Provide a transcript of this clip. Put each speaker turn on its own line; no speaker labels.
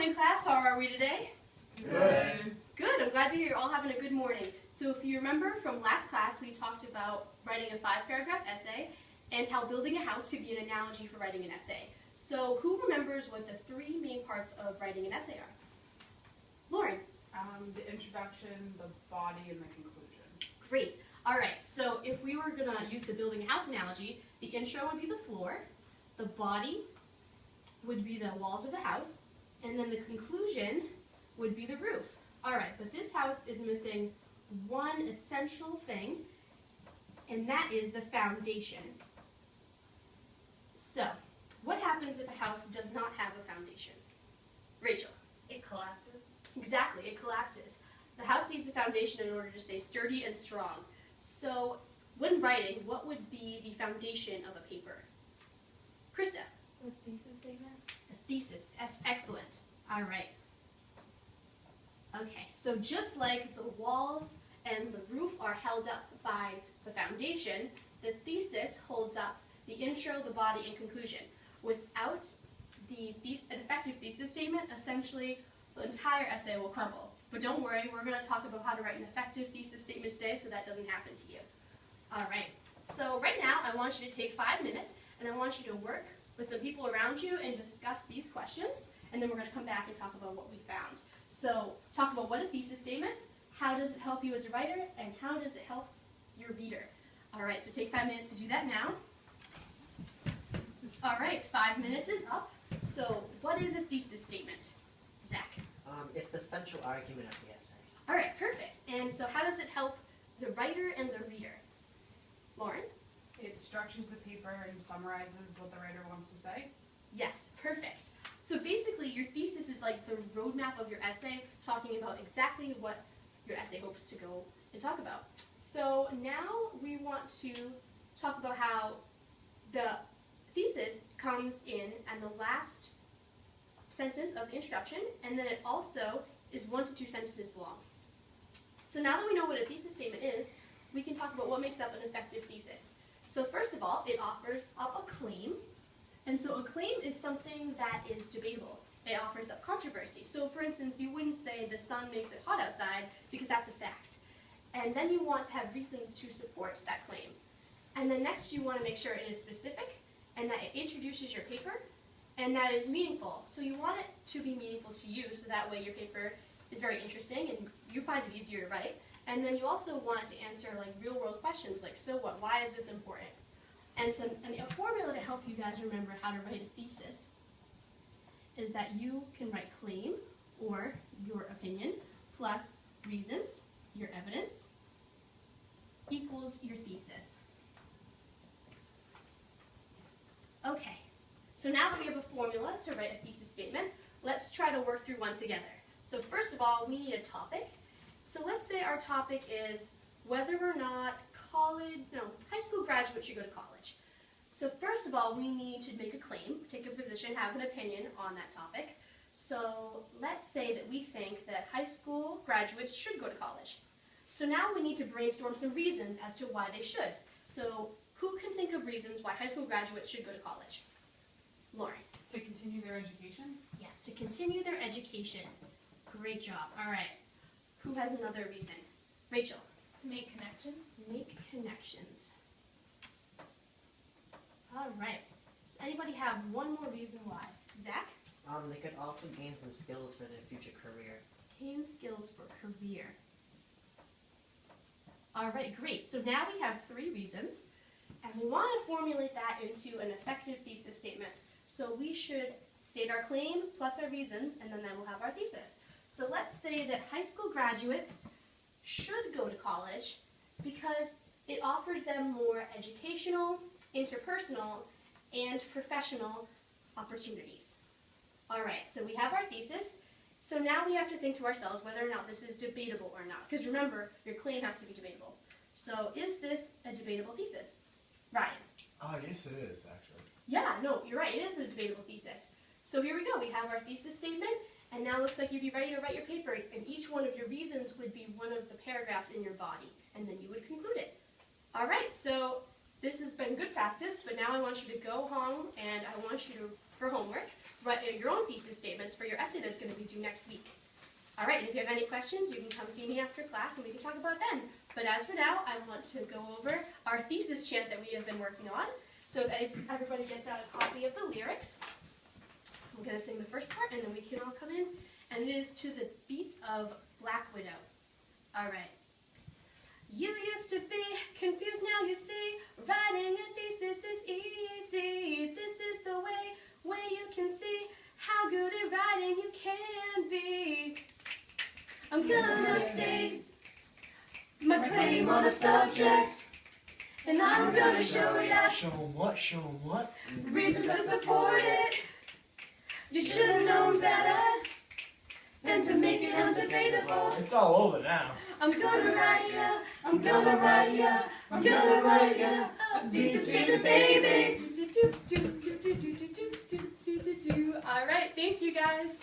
morning, class. How are we today?
Good.
Good. I'm glad to hear you're all having a good morning. So if you remember from last class, we talked about writing a 5-paragraph essay and how building a house could be an analogy for writing an essay. So who remembers what the 3 main parts of writing an essay are? Lauren.
The introduction, the body, and the conclusion.
Great. All right. So if we were going to use the building a house analogy, the intro would be the floor, the body would be the walls of the house, and then the conclusion would be the roof. All right, but this house is missing one essential thing, and that is the foundation. So, what happens if a house does not have a foundation? Rachel.
It collapses.
Exactly, it collapses. The house needs a foundation in order to stay sturdy and strong. So, when writing, what would be the foundation of a paper? Krista.
The thesis statement?
A thesis. That's excellent. All right. Okay, so just like the walls and the roof are held up by the foundation, the thesis holds up the intro, the body, and conclusion. Without an effective thesis statement, essentially the entire essay will crumble. But don't worry, we're going to talk about how to write an effective thesis statement today so that doesn't happen to you. All right, so right now I want you to take 5 minutes and I want you to work with some people around you and discuss these questions, and then we're going to come back and talk about what we found. So talk about what a thesis statement, how does it help you as a writer, and how does it help your reader. All right, so take 5 minutes to do that now. All right, 5 minutes is up. So what is a thesis statement? Zach.
It's the central argument of the essay.
All right, perfect. And so how does it help the writer and the reader? Lauren?
It structures the paper and summarizes what the writer wants to say.
Yes, perfect. So basically, your thesis is like the roadmap of your essay, talking about exactly what your essay hopes to go and talk about. So now we want to talk about how the thesis comes in at the last sentence of the introduction, and then it also is 1 to 2 sentences long. So now that we know what a thesis statement is, we can talk about what makes up an effective thesis. So first of all, it offers up a claim. And so a claim is something that is debatable. It offers up controversy. So for instance, you wouldn't say the sun makes it hot outside because that's a fact. And then you want to have reasons to support that claim. And then next you want to make sure it is specific and that it introduces your paper and that it is meaningful. So you want it to be meaningful to you so that way your paper is very interesting and you find it easier to write. And then you also want it to answer like real world questions like, so what, why is this important? And a formula to help you guys remember how to write a thesis is that you can write claim, or your opinion, plus reasons, your evidence, equals your thesis. Okay, so now that we have a formula to write a thesis statement, let's try to work through one together. So first of all, we need a topic. So let's say our topic is whether or not high school graduates should go to college. So first of all, we need to make a claim, take a position, have an opinion on that topic. So let's say that we think that high school graduates should go to college. So now we need to brainstorm some reasons as to why they should. So who can think of reasons why high school graduates should go to college? Lauren.
To continue their education?
Yes, to continue their education. Great job. All right. Who has another reason? Rachel.
To make connections.
Make connections. All right. Does anybody have one more reason why? Zach?
They could also gain some skills for their future career.
Gain skills for career. All right, great. So now we have 3 reasons, and we want to formulate that into an effective thesis statement. So we should state our claim plus our reasons, and then we'll have our thesis. So let's say that high school graduates should go to college because it offers them more educational, interpersonal, and professional opportunities. All right, so we have our thesis. So now we have to think to ourselves whether or not this is debatable or not. Because remember, your claim has to be debatable. So is this a debatable thesis? Ryan?
Yes it is, actually.
Yeah, no, you're right. It is a debatable thesis. So here we go. We have our thesis statement. And now it looks like you'd be ready to write your paper, and each one of your reasons would be one of the paragraphs in your body, and then you would conclude it. All right, so this has been good practice, but now I want you to go home, and I want you to, for homework, write your own thesis statements for your essay that's going to be due next week. All right, and if you have any questions, you can come see me after class and we can talk about then. But as for now, I want to go over our thesis chant that we have been working on. So if everybody gets out a copy of the lyrics, I'm going to sing the first part and then we can all come in. And it is to the beats of Black Widow. All right. You used to be confused, now you see, writing a thesis is easy. This is the way you can see how good at writing you can be. I'm gonna state my claim on a subject, and I'm gonna show ya
Show 'em what? Show 'em what?
reasons to support it. You should have known better than to make it undebatable.
It's all over now.
I'm gonna write ya, I'm gonna write ya, I'm gonna write ya a thesis statement, baby. All right, thank you guys.